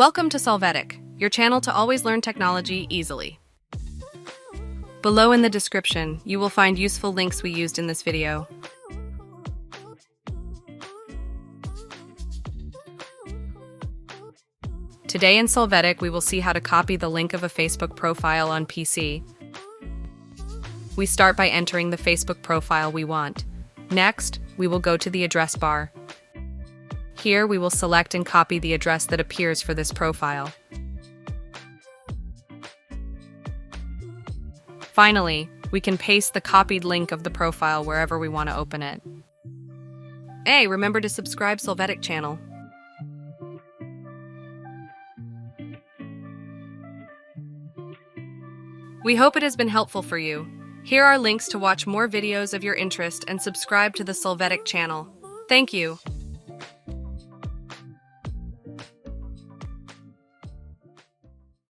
Welcome to Solvetic, your channel to always learn technology easily. Below in the description, you will find useful links we used in this video. Today in Solvetic, we will see how to copy the link of a Facebook profile on PC. We start by entering the Facebook profile we want. Next, we will go to the address bar. Here, we will select and copy the address that appears for this profile. Finally, we can paste the copied link of the profile wherever we want to open it. Hey, remember to subscribe Solvetic channel. We hope it has been helpful for you. Here are links to watch more videos of your interest and subscribe to the Solvetic channel. Thank you.